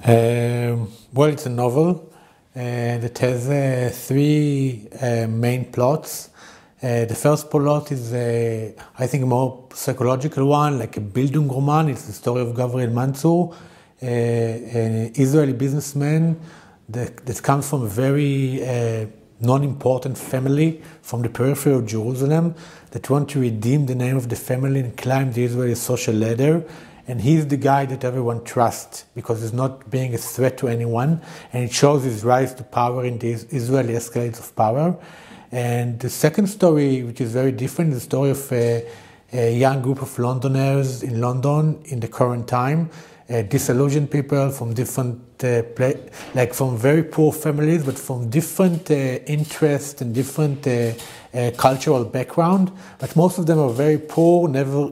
Well, it's a novel that has three main plots. The first plot is, I think, a more psychological one, like a Bildungsroman. It's the story of Gabriel Mansour, an Israeli businessman that comes from a very non-important family from the periphery of Jerusalem that want to redeem the name of the family and climb the Israeli social ladder. And he's the guy that everyone trusts because he's not being a threat to anyone. And it shows his rise to power in the Israeli escalates of power. And the second story, which is very different, is the story of a young group of Londoners in London in the current time, disillusioned people from different, like from very poor families, but from different interests and different cultural background. But most of them are very poor, never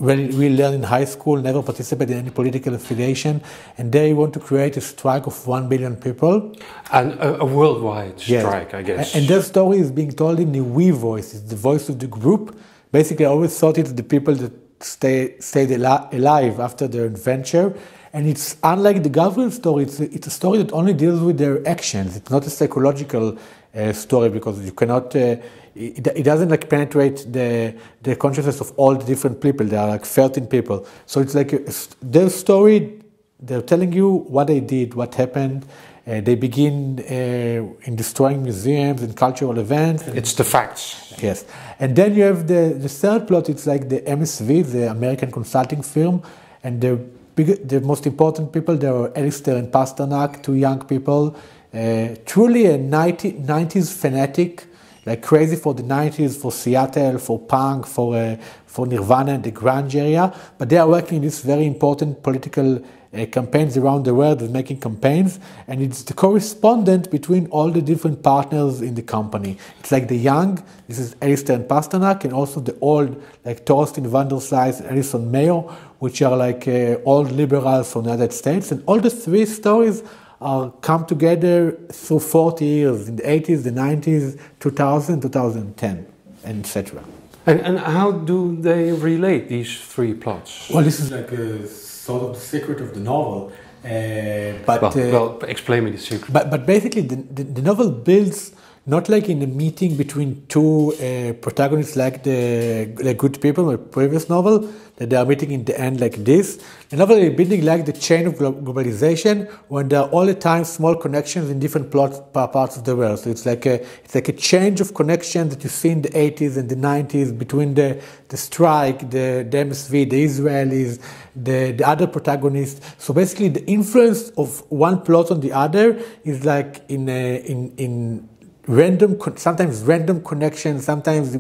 we learn in high school, never participate in any political affiliation, and they want to create a strike of 1 billion people. And a worldwide strike, yes. I guess. And their story is being told in the we voice, it's the voice of the group. Basically, I always thought it's the people that stayed alive after their adventure. And it's unlike the Gabriel story, it's a story that only deals with their actions. It's not a psychological story because you cannot... It doesn't like penetrate the consciousness of all the different people. There are like 13 people. So it's like their story, they're telling you what they did, what happened. They begin in destroying museums and cultural events. It's the facts. Yes. And then you have the third plot, it's like the MSV, the American consulting firm. And the most important people, there are Alistair and Pasternak, two young people. Truly a 90s fanatic, like crazy for the 90s, for Seattle, for punk, for Nirvana and the grunge area. But they are working in these very important political campaigns around the world, making campaigns. And it's the correspondent between all the different partners in the company. It's like the young, this is Alistair and Pasternak, and also the old, like Thorstein van der Sly's and Alison Mayo, which are like old liberals from the United States. And all the three stories come together through 40 years, in the 80s, the 90s, 2000, 2010, and etc. And how do they relate, these three plots? Well, this is like a sort of the secret of the novel. Well, explain me the secret. But basically, the novel builds not like in a meeting between two protagonists like the good people, my previous novel, that they are meeting in the end like this. The novel is building like the chain of globalization when there are all the time small connections in different parts of the world. So it's like a change of connections that you see in the 80s and the 90s between the strike, the MSV, the Israelis, the other protagonists. So basically the influence of one plot on the other is like in sometimes random connections, sometimes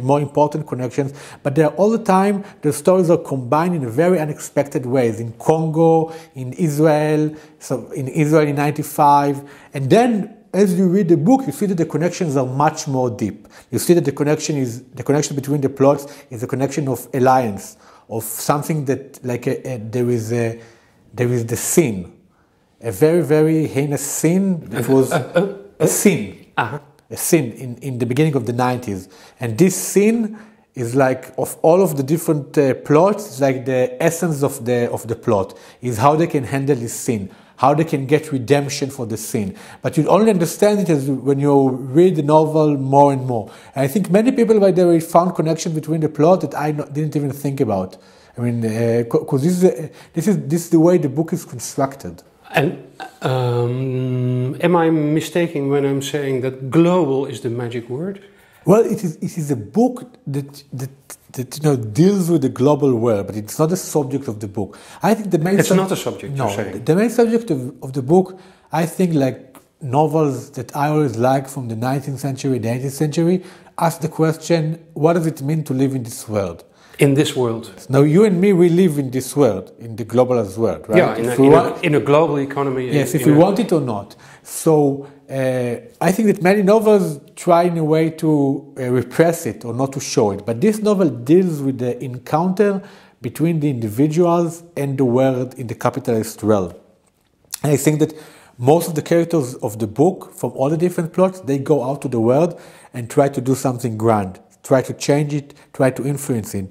more important connections, but they're all the time, the stories are combined in a very unexpected ways. In Congo, in Israel, so in Israel in 95, and then as you read the book, you see that the connections are much more deep. You see that the connection between the plots is a connection of alliance, of something that like there is the sin, a very, very heinous sin that was a sin. A sin in the beginning of the 90s. And this sin is like, of all of the different plots, it's like the essence of the plot, is how they can handle this sin, how they can get redemption for the sin. But you only understand it as when you read the novel more and more. And I think many people, by the way, found connection between the plot that I didn't even think about. I mean, because this is the way the book is constructed. And am I mistaken when I'm saying that global is the magic word? Well, it is a book that deals with the global world, but it's not the subject of the book. I think the main it's not a subject. No, you're saying. The main subject of the book, I think, like novels that I always like from the 19th century, the 18th century, ask the question: what does it mean to live in this world? In this world. Now, you and me, we live in this world, in the globalized world, right? Yeah, in a global economy. Yes, if we want it or not. So, I think that many novels try in a way to repress it or not to show it. But this novel deals with the encounter between the individuals and the world in the capitalist realm. And I think that most of the characters of the book, from all the different plots, they go out to the world and try to do something grand. Try to change it, try to influence it.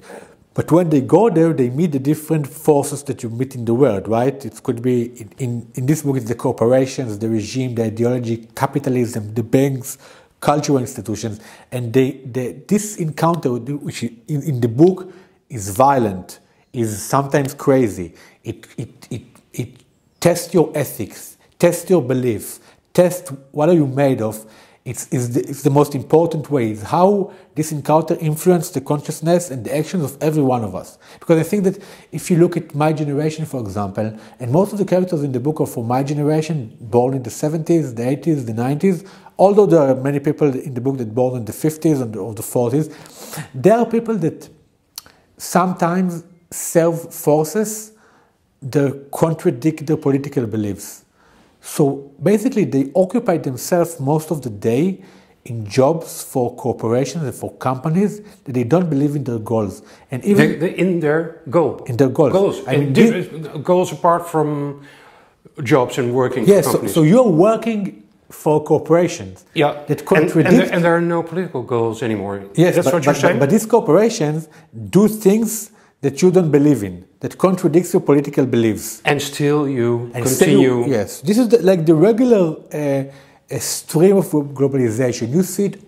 But when they go there, they meet the different forces that you meet in the world, right? It could be, in this book, it's the corporations, the regime, the ideology, capitalism, the banks, cultural institutions. And this encounter, which in the book is violent, is sometimes crazy. It tests your ethics, tests your beliefs, tests what are you made of. It's the most important way, is how this encounter influenced the consciousness and the actions of every one of us. Because I think that if you look at my generation, for example, and most of the characters in the book are from my generation, born in the 70s, the 80s, the 90s, although there are many people in the book that born in the 50s or the 40s, there are people that sometimes serve forces that contradict their political beliefs. So basically, they occupy themselves most of the day in jobs for corporations and for companies that they don't believe in their goals. And even in their goal. In their goals. Goals. I mean, goals apart from jobs and working for companies. So you're working for corporations. Yeah. That contradict. And there are no political goals anymore. Yes, that's what you're saying. But these corporations do things that you don't believe in, that contradicts your political beliefs. And still you continue. Yes, this is like the regular stream of globalization. You see it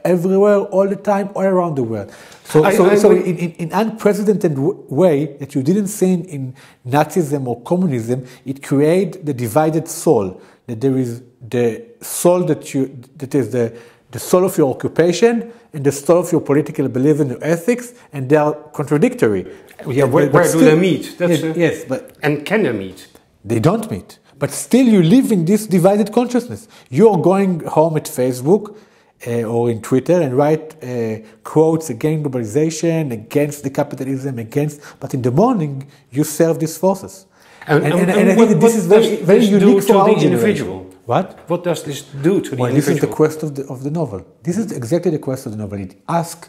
everywhere, all the time, all around the world. So in unprecedented way that you didn't see in Nazism or communism, it created the divided soul. That there is the soul that is the soul of your occupation and the soul of your political beliefs and your ethics, and they are contradictory. Yeah, where do they meet? Yes, and can they meet? They don't meet. But still you live in this divided consciousness. You're going home at Facebook or in Twitter and write quotes against globalization, against the capitalism, but in the morning you serve these forces. And I think that this is very unique for our individual. What does this do to the individual? This is the quest of the novel. This is exactly the quest of the novel. It asks,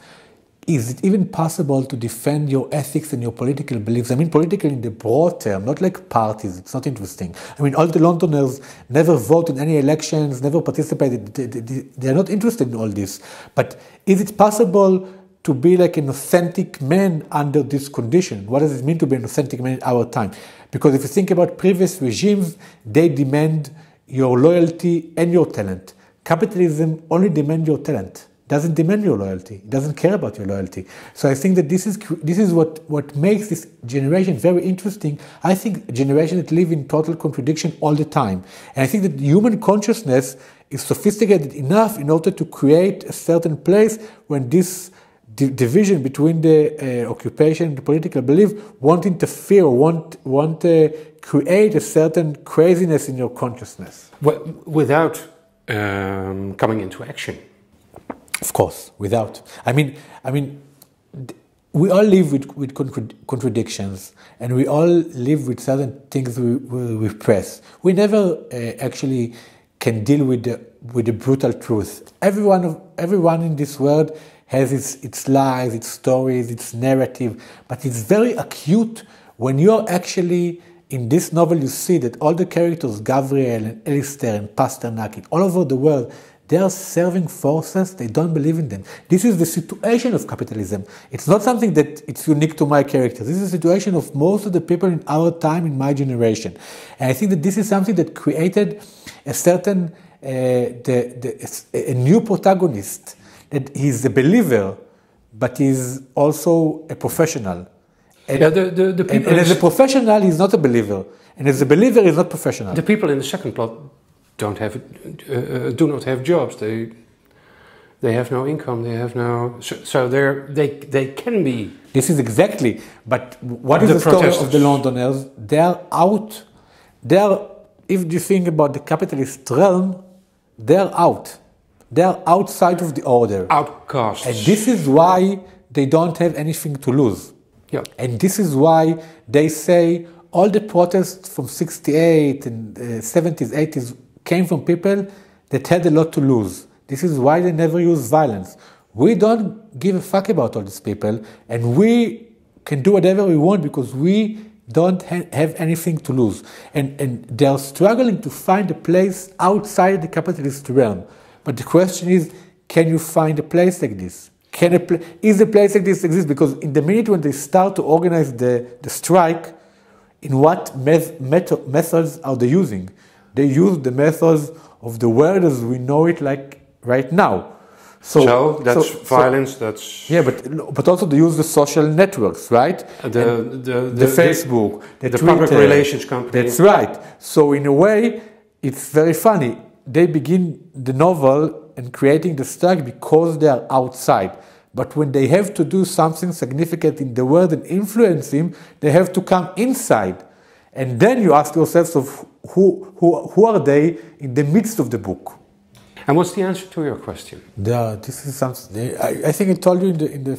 is it even possible to defend your ethics and your political beliefs? I mean, political in the broad term, not like parties. It's not interesting. I mean, all the Londoners never vote in any elections, never participated. They are not interested in all this. But is it possible to be like an authentic man under this condition? What does it mean to be an authentic man in our time? Because if you think about previous regimes, they demand your loyalty and your talent. Capitalism only demands your talent, doesn't demand your loyalty, it doesn't care about your loyalty. So I think that this is what makes this generation very interesting. I think a generation that live in total contradiction all the time. And I think that human consciousness is sophisticated enough in order to create a certain place when this division between the occupation and the political belief won't interfere, won't create a certain craziness in your consciousness. Without coming into action. Of course, without. I mean, we all live with contradictions, and we all live with certain things we repress. We never actually can deal with the brutal truth. Everyone in this world has its lies, its stories, its narrative, but it's very acute when you're actually, in this novel you see that all the characters, Gabriel and Alistair and Pasternak, all over the world, they are serving forces, they don't believe in them. This is the situation of capitalism. It's not something that it's unique to my characters. This is the situation of most of the people in our time, in my generation. And I think that this is something that created a certain, a new protagonist, that he's a believer, but he's also a professional. And, and as a professional, he's not a believer. And as a believer, he's not professional. The people in the second plot do not have jobs. They have no income. They have no. So they can be. This is exactly. But what is the story of the Londoners? They are out. They are. If you think about the capitalist realm, they are out. They are outside of the order. Outcasts. And this is why they don't have anything to lose. Yeah. And this is why they say all the protests from 68 and 70s, 80s came from people that had a lot to lose. This is why they never use violence. We don't give a fuck about all these people, and we can do whatever we want because we don't have anything to lose. And they are struggling to find a place outside the capitalist realm. But the question is, can you find a place like this? Is a place like this exist? Because in the minute when they start to organize the strike, in what methods are they using? They use the methods of the world as we know it, like right now. So that's violence. That's but also they use the social networks, right? The Facebook, the Twitter, public relations company. That's right. So in a way, it's very funny. They begin the novel and creating the strike because they are outside. But when they have to do something significant in the world and influence him, they have to come inside. And then you ask yourself of who are they in the midst of the book? And what's the answer to your question? This is something I think I told you in the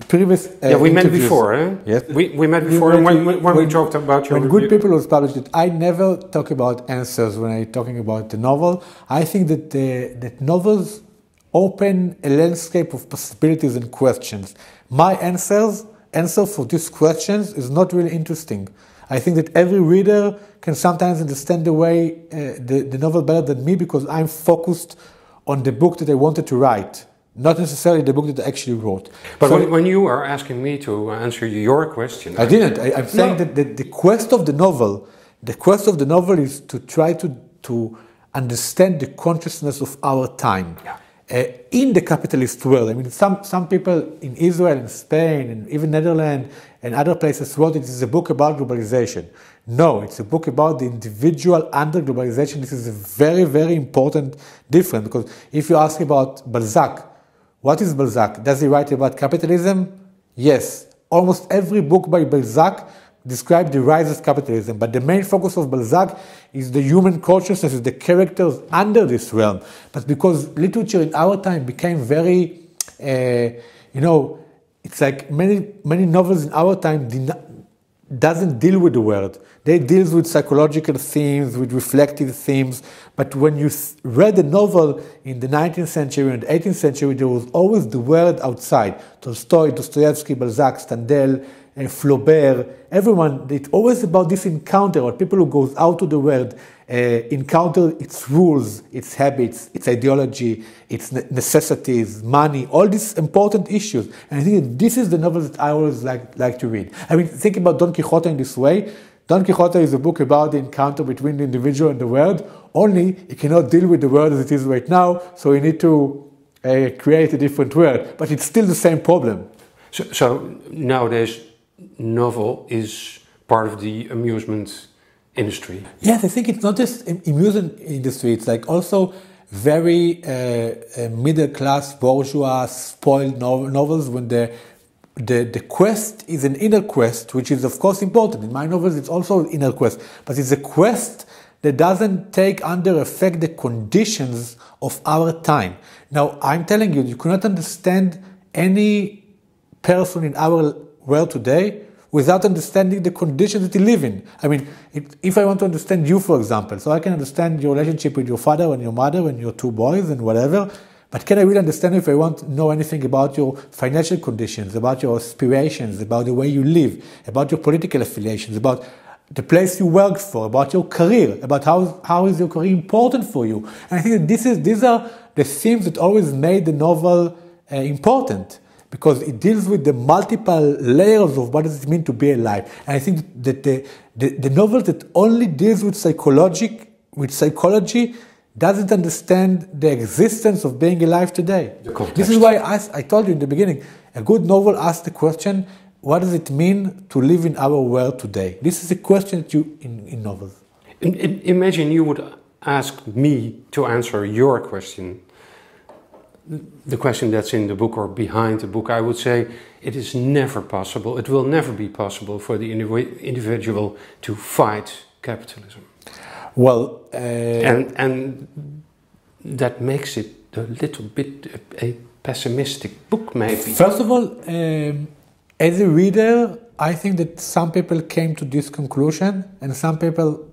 previous. We met interviews. Before, eh? Yes, we met before. When we talked about your when Good People was published, I never talk about answers when I'm talking about the novel. I think that novels open a landscape of possibilities and questions. My answer for these questions is not really interesting. I think that every reader can sometimes understand the way the novel better than me because I'm focused on the book that I wanted to write, not necessarily the book that I actually wrote. But so when you are asking me to answer your question... I didn't. I'm saying that the quest of the novel is to try to understand the consciousness of our time. Yeah. In the capitalist world. I mean, some people in Israel and Spain and even Netherlands and other places wrote it is a book about globalization. No, it's a book about the individual under globalization. This is a very, very important difference because if you ask about Balzac, what is Balzac? Does he write about capitalism? Yes. Almost every book by Balzac describe the rise of capitalism, but the main focus of Balzac is the human consciousness, is the characters under this realm. But because literature in our time became very, it's like many novels in our time doesn't deal with the world. They deal with psychological themes, with reflective themes. But when you read a novel in the 19th century and 18th century, there was always the world outside. Tolstoy, Dostoevsky, Balzac, Stendhal, Flaubert, everyone, it's always about this encounter, or people who goes out to the world, encounter its rules, its habits, its ideology, its necessities, money, all these important issues. And I think that this is the novel that I always like to read. I mean, think about Don Quixote in this way. Don Quixote is a book about the encounter between the individual and the world, only it cannot deal with the world as it is right now, so you need to create a different world. But it's still the same problem. So nowadays, novel is part of the amusement industry. Yes, I think it's not just amusement industry. It's like also very middle class, bourgeois, spoiled novels when the quest is an inner quest, which is of course important. In my novels, it's also an inner quest, but it's a quest that doesn't take under effect the conditions of our time. Now, I'm telling you, you cannot understand any person in our world today without understanding the conditions that you live in. I mean, if I want to understand you, for example, so I can understand your relationship with your father and your mother and your two boys and whatever, but can I really understand if I want to know anything about your financial conditions, about your aspirations, about the way you live, about your political affiliations, about the place you work for, about your career, about how is your career important for you? And I think that these are the themes that always made the novel important, because it deals with the multiple layers of what does it mean to be alive. And I think that the novel that only deals with psychology doesn't understand the existence of being alive today. This is why I told you in the beginning, a good novel asks the question, what does it mean to live in our world today? This is a question that you in novels. Imagine you would ask me to answer your question. The question that's in the book or behind the book, I would say it is never possible, it will never be possible for the individual to fight capitalism. Well, and that makes it a little bit a pessimistic book, maybe. First of all, as a reader, I think that some people came to this conclusion and some people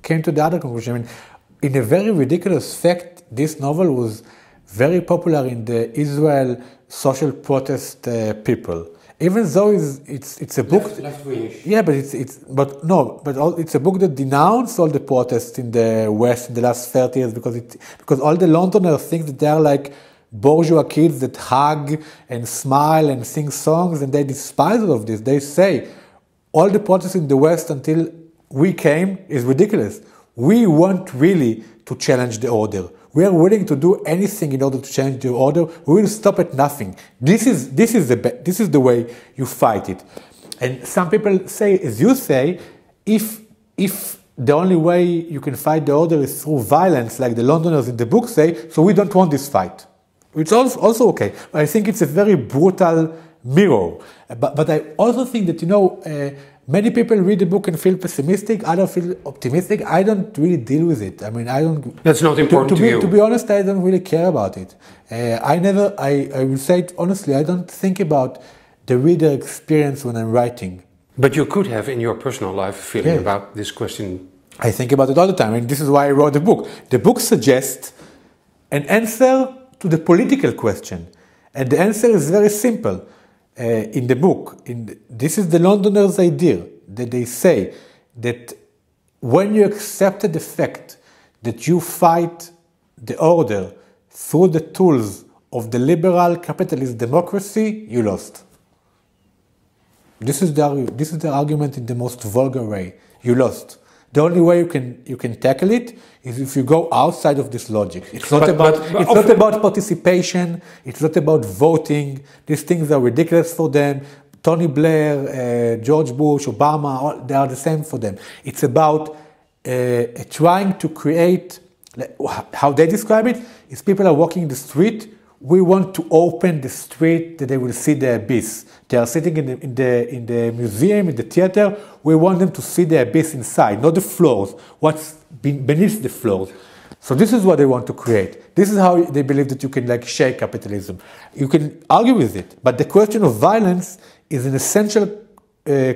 came to the other conclusion. I mean, in a very ridiculous fact, this novel was very popular in the Israel social protest people. Even though it's a book, left-wingish. Yeah, but it's a book that denounced all the protests in the West in the last 30 years because all the Londoners think that they are like bourgeois kids that hug and smile and sing songs, and they despise all of this. They say, all the protests in the West until we came is ridiculous. We want really to challenge the order. We are willing to do anything in order to change the order. We will stop at nothing. This is the way you fight it. And some people say, as you say, if the only way you can fight the order is through violence, like the Londoners in the book say, so we don't want this fight. It's also okay. But I think it's a very brutal mirror. But I also think that, many people read the book and feel pessimistic, others feel optimistic. I don't really deal with it. I mean, I don't... That's not important to you. To be honest, I don't really care about it. I will say it honestly, I don't think about the reader experience when I'm writing. But you could have in your personal life a feeling about this question. I think about it all the time, and this is why I wrote the book. The book suggests an answer to the political question, and the answer is very simple. In the book, this is the Londoners' idea, that they say that when you accepted the fact that you fight the order through the tools of the liberal capitalist democracy, you lost. This is the argument in the most vulgar way. You lost. The only way you can tackle it is if you go outside of this logic. It's not about participation. It's not about voting. These things are ridiculous for them. Tony Blair, George Bush, Obama, they are the same for them. It's about trying to create, how they describe it, is people are walking in the street. We want to open the street that they will see the abyss. They are sitting in the museum, in the theater. We want them to see the abyss inside, not the floors, what's beneath the floors. So this is what they want to create. This is how they believe that you can shake capitalism. You can argue with it, but the question of violence is an essential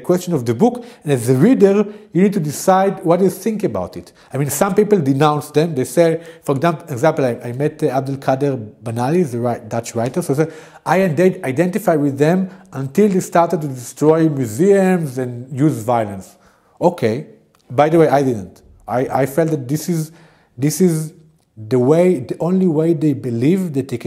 question of the book, and as a reader, you need to decide what you think about it. I mean, some people denounce them. They say, for example, I met Abdul Kader Banali, the Dutch writer, so I identify with them until they started to destroy museums and use violence. Okay. By the way, I didn't. I felt that this is the only way they believe that they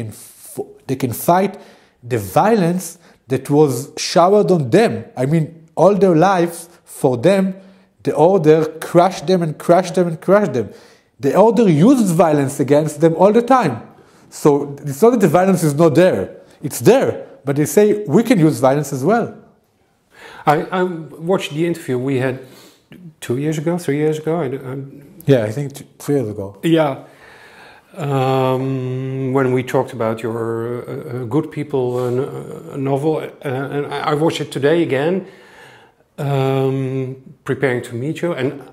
can fight the violence that was showered on them. I mean, all their lives, for them, the order crushed them and crushed them and crushed them. The order used violence against them all the time. So it's not that the violence is not there. It's there, but they say we can use violence as well. I watched the interview we had 3 years ago. Yeah, I think 3 years ago. Yeah. When we talked about your Good People novel, and I watched it today again, preparing to meet you, and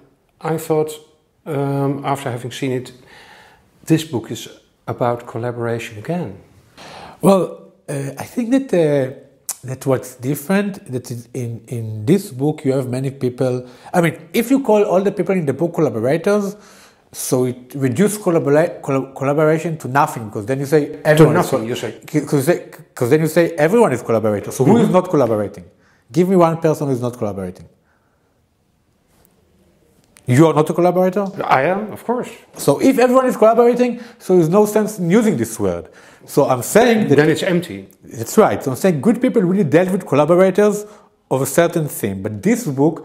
I thought, after having seen it, this book is about collaboration again. Well, I think that what's different, that in this book you have many people. I mean, if you call all the people in the book collaborators, so it reduces collaboration to nothing, because then you say everyone because then you say everyone is collaborator. So who is not collaborating? Give me one person who is not collaborating. You are not a collaborator? I am, of course. So if everyone is collaborating, so there's no sense in using this word. So I'm saying that... Then it's empty. That's right. So I'm saying good people really dealt with collaborators of a certain theme. But this book,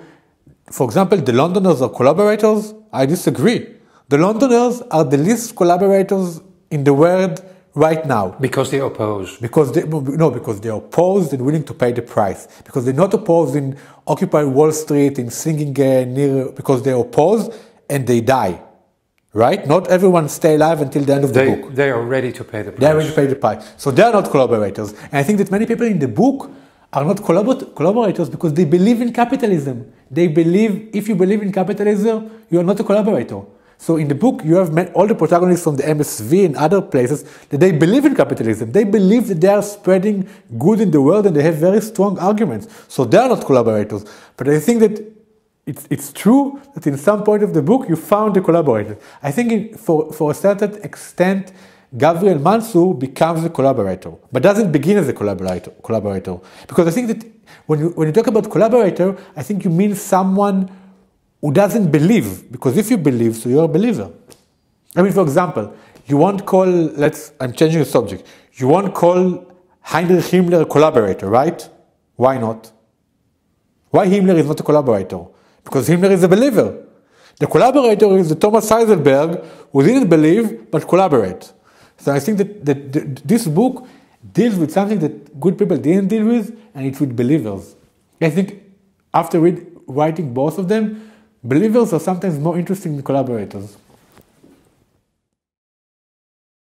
for example, the Londoners are collaborators? I disagree. The Londoners are the least collaborators in the world right now. Because they oppose. Because they're opposed and willing to pay the price. Because they're not opposed in Occupy Wall Street, in singing near, because they're opposed and they die. Right? Not everyone stay alive until the end of the book. They are ready to pay the price. They are ready to pay the price. So they are not collaborators. And I think that many people in the book are not collaborators because they believe in capitalism. They believe, if you believe in capitalism, you are not a collaborator. So in the book, you have met all the protagonists from the MSV and other places that they believe in capitalism. They believe that they are spreading good in the world and they have very strong arguments. So they are not collaborators. But I think that it's true that in some point of the book, you found a collaborator. I think for a certain extent, Gabriel Mansour becomes a collaborator, but doesn't begin as a collaborator. Because I think that when you talk about collaborator, I think you mean someone who doesn't believe, because if you believe, so you're a believer. I mean, for example, you won't call, I'm changing the subject. you won't call Heinrich Himmler a collaborator, right? Why not? Why Himmler is not a collaborator? Because Himmler is a believer. The collaborator is the Thomas Heiselberg who didn't believe but collaborate. So I think that this book deals with something that good people didn't deal with, and it's with believers. I think after writing both of them, believers are sometimes more interesting than collaborators.